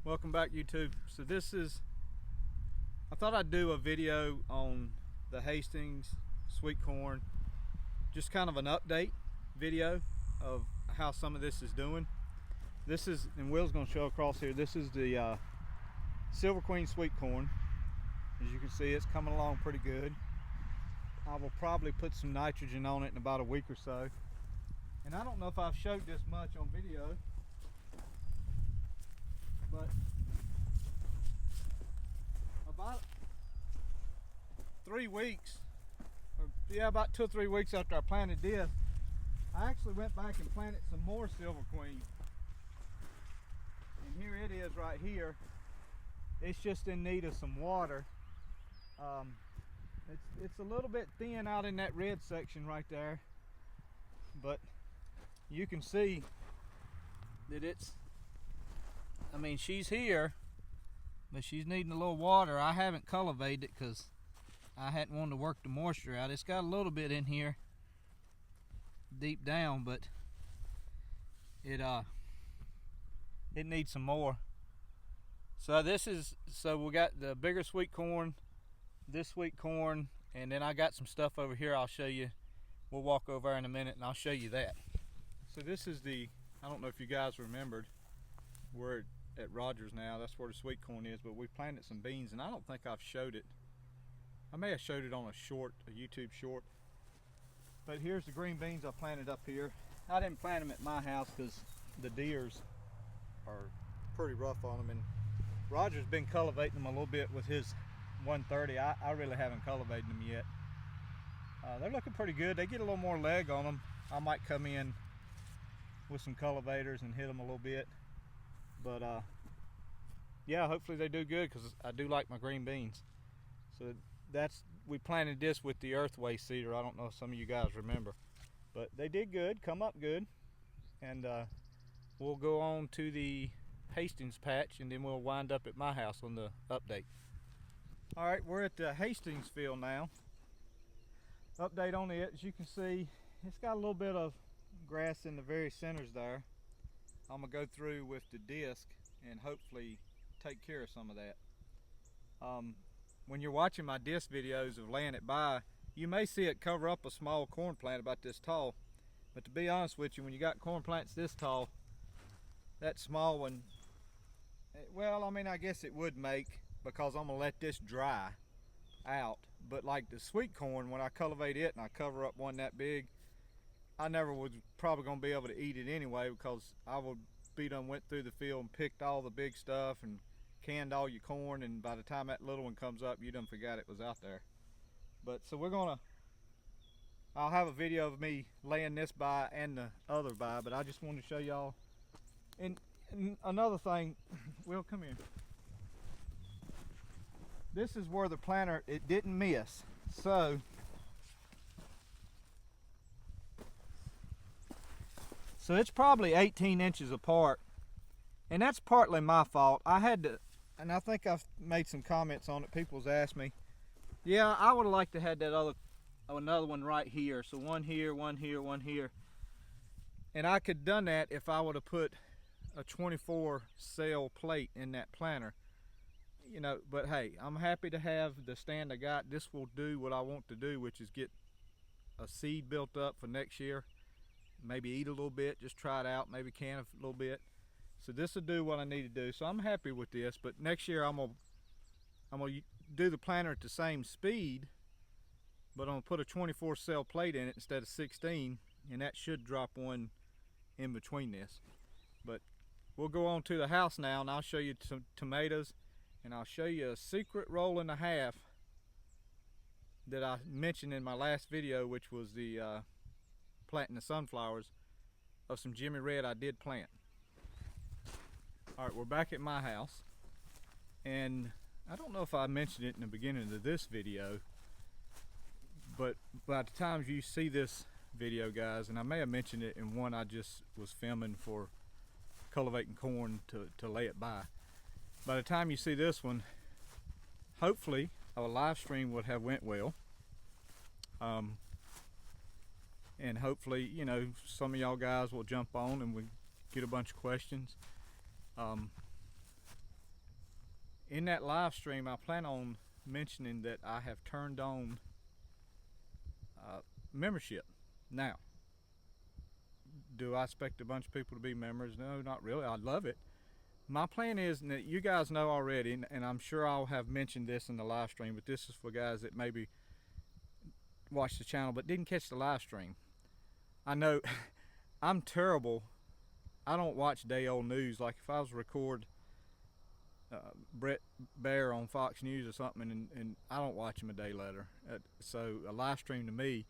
Welcome back, YouTube. So I thought I'd do a video on the Hastings sweet corn, just kind of an update video of how some of this is doing. This is, and Will's going to show across here, this is the Silver Queen sweet corn. As you can see, it's coming along pretty good. I will probably put some nitrogen on it in about a week or so. And I don't know if I've showed this much on video, but about 3 weeks, about 2 or 3 weeks after I planted this, I actually went back and planted some more Silver Queen. And here it is right here. It's just in need of some water. It's a little bit thin out in that red section right there, but you can see that she's here, but she's needing a little water. I haven't cultivated it because I hadn't wanted to work the moisture out. It's got a little bit in here deep down, but it needs some more. So we got the bigger sweet corn, this sweet corn, and then I got some stuff over here I'll show you. We'll walk over there in a minute and I'll show you that. So this is I don't know if you guys remembered, we're at Rogers now, that's where the sweet corn is, but we planted some beans, and I don't think I've showed it. I may have showed it on a YouTube short. But here's the green beans I planted up here. I didn't plant them at my house because the deers are pretty rough on them, and Roger's been cultivating them a little bit with his 130. I really haven't cultivated them yet. They're looking pretty good. They get a little more leg on them. I might come in with some cultivators and hit them a little bit, but yeah, hopefully they do good because I do like my green beans. So we planted this with the earthway seeder. I don't know if some of you guys remember, but they did good, come up good, and we'll go on to the Hastings patch, and then we'll wind up at my house on the update. All right, we're at the Hastings field now. Update on it. As you can see, it's got a little bit of grass in the very centers there. I'm gonna go through with the disc and hopefully take care of some of that. When you're watching my disc videos of laying it by, you may see it cover up a small corn plant about this tall, but to be honest with you, when you got corn plants this tall, that small one, well, I guess it would make, because I'm gonna let this dry out. But like the sweet corn, when I cultivate it and I cover up one that big, I never was probably gonna be able to eat it anyway, because I would be done went through the field and picked all the big stuff and canned all your corn, and by the time that little one comes up, you done forgot it was out there. But so I'll have a video of me laying this by and the other by, but I just wanted to show y'all. And another thing, Will, come here. This is where the planter, it didn't miss. So it's probably 18 inches apart, and that's partly my fault. I had to, and I think I've made some comments on it. People's asked me, yeah, I would have liked to have that another one right here. So one here, one here, one here. And I could have done that if I would have put a 24 cell plate in that planter. You know, but hey, I'm happy to have the stand I got. This will do what I want to do, which is get a seed built up for next year. Maybe eat a little bit, just try it out, maybe can a little bit. So this will do what I need to do. So I'm happy with this, but next year I'm gonna do the planter at the same speed, but I'm gonna put a 24 cell plate in it instead of 16, and that should drop one in between this. But we'll go on to the house now, and I'll show you some tomatoes, and I'll show you a secret roll and a half that I mentioned in my last video, which was the planting the sunflowers, of some Jimmy Red I did plant. All right, we're back at my house, and I don't know if I mentioned it in the beginning of this video, but by the time you see this video, guys, and I may have mentioned it in one I just was filming for cultivating corn to lay it by the time you see this one, hopefully our live stream would have went well. And hopefully, you know, some of y'all guys will jump on and we get a bunch of questions. in that live stream, I plan on mentioning that I have turned on membership. Now, do I expect a bunch of people to be members? No, not really. I love it. My plan is, and that you guys know already, and I'm sure I'll have mentioned this in the live stream, but this is for guys that maybe watch the channel but didn't catch the live stream. I know I'm terrible. I don't watch day old news. Like if I was to record Brett Baer on Fox News or something, and I don't watch him a day later. So a live stream to me,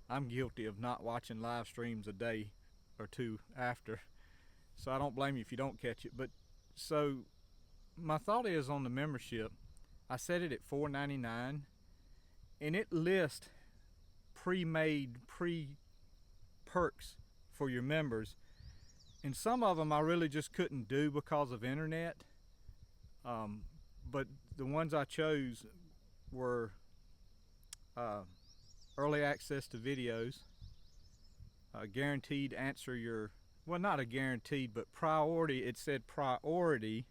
I'm guilty of not watching live streams a day or two after. So I don't blame you if you don't catch it. But so my thought is on the membership, I set it at $4.99, and it lists pre-made perks for your members, and some of them I really just couldn't do because of internet, but the ones I chose were early access to videos, guaranteed answer your, well, not a guaranteed, but priority, it said priority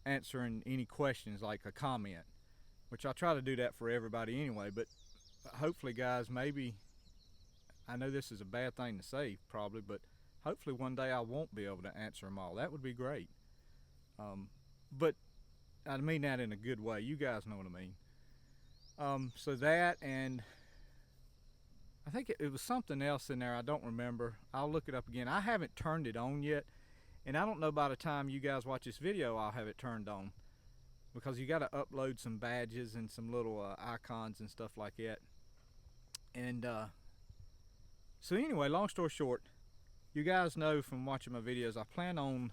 answering any questions, like a comment, which I try to do that for everybody anyway. But hopefully, guys, maybe, I know this is a bad thing to say probably, but hopefully one day I won't be able to answer them all. That would be great. But I mean that in a good way. You guys know what I mean. So that, and I think it was something else in there. I don't remember. I'll look it up again. I haven't turned it on yet, and I don't know by the time you guys watch this video I'll have it turned on, because you got to upload some badges and some little icons and stuff like that. And so anyway, long story short, you guys know from watching my videos, I plan on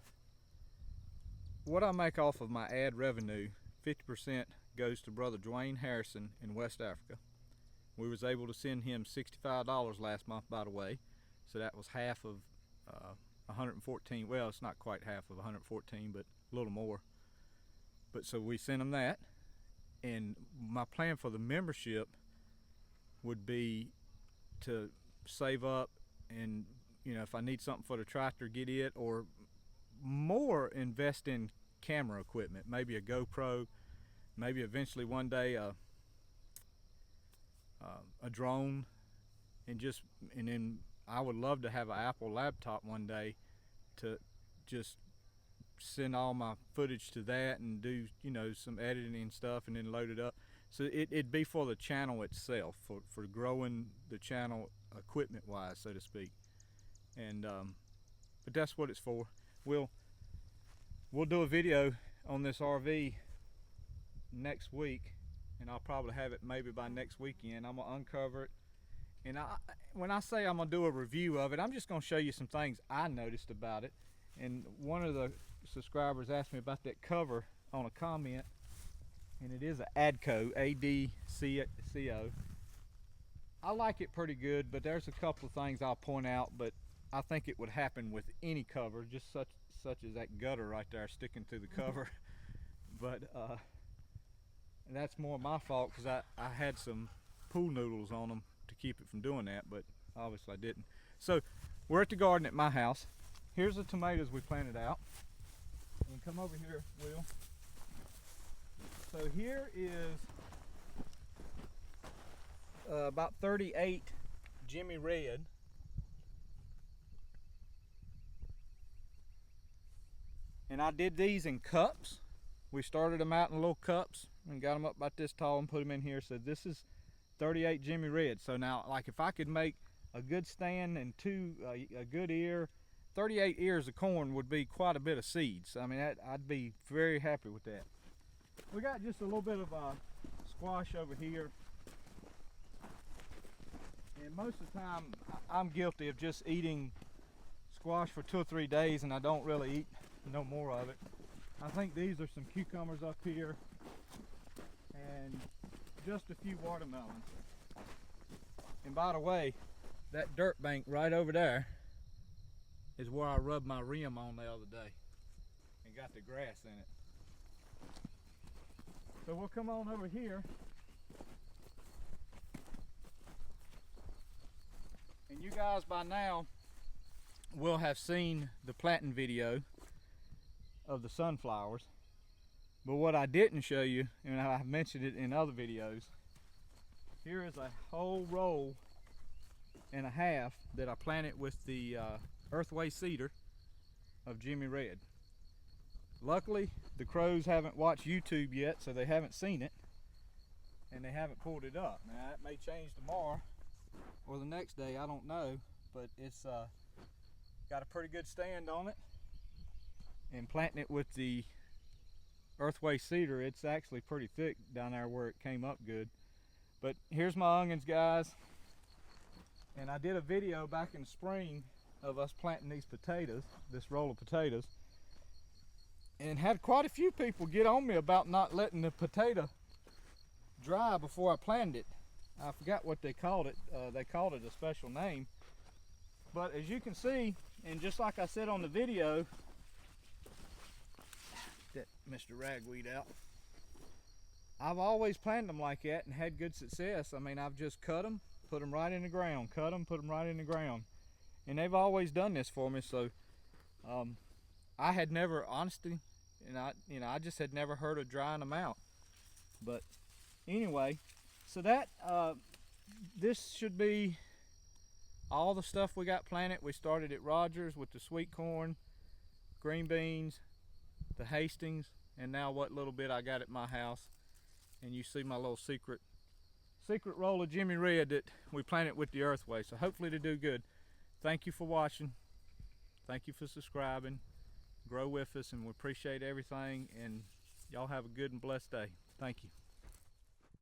what I make off of my ad revenue, 50% goes to Brother Dwayne Harrison in West Africa. We was able to send him $65 last month, by the way. So that was half of 114. Well, it's not quite half of 114, but a little more. But so we sent him that. And my plan for the membership would be to save up, and you know, if I need something for the tractor, get it, or more invest in camera equipment, maybe a GoPro, maybe eventually one day a drone, and then I would love to have an Apple laptop one day to just send all my footage to that and do, you know, some editing and stuff, and then load it up. So it'd be for the channel itself, for growing the channel equipment wise, so to speak. And but that's what it's for. We'll do a video on this RV next week, and I'll probably have it maybe by next weekend. I'm gonna uncover it, and when I say I'm gonna do a review of it, I'm just gonna show you some things I noticed about it. And one of the subscribers asked me about that cover on a comment, and it is an ADCO, A-D-C-O. I like it pretty good, but there's a couple of things I'll point out, but I think it would happen with any cover, just such as that gutter right there sticking through the cover. But and that's more my fault, because I had some pool noodles on them to keep it from doing that, but obviously I didn't. So we're at the garden at my house. Here's the tomatoes we planted out. And come over here, Will. So here is about 38 Jimmy Red. And I did these in cups. We started them out in little cups and got them up about this tall and put them in here. So this is 38 Jimmy Red. So now, like, if I could make a good stand and a good ear, 38 ears of corn would be quite a bit of seeds. I mean, I'd be very happy with that. We got just a little bit of squash over here. And most of the time, I'm guilty of just eating squash for 2 or 3 days, and I don't really eat no more of it. I think these are some cucumbers up here, and just a few watermelons. And by the way, that dirt bank right over there is where I rubbed my rim on the other day and got the grass in it. So we'll come on over here, and you guys by now will have seen the planting video of the sunflowers. But what I didn't show you, and I've mentioned it in other videos, here is a whole roll and a half that I planted with the earthway cedar of Jimmy Red. Luckily, the crows haven't watched YouTube yet, so they haven't seen it, and they haven't pulled it up. Now, that may change tomorrow or the next day, I don't know, but it's got a pretty good stand on it. And planting it with the earthway cedar, it's actually pretty thick down there where it came up good. But here's my onions, guys. And I did a video back in spring of us planting these potatoes, this roll of potatoes, and had quite a few people get on me about not letting the potato dry before I planted it. I forgot what they called it. They called it a special name. But as you can see, and just like I said on the video, get Mr. Ragweed out, I've always planted them like that and had good success. I mean, I've just cut them, put them right in the ground, cut them, put them right in the ground. And they've always done this for me, so I had never, honestly, and I just had never heard of drying them out. But anyway, so that this should be all the stuff we got planted. We started at Rogers with the sweet corn, green beans, the Hastings, and now what little bit I got at my house. And you see my little secret roll of Jimmy Red that we planted with the earthway. So hopefully to do good. Thank you for watching. Thank you for subscribing. Grow with us, and we appreciate everything. And y'all have a good and blessed day. Thank you.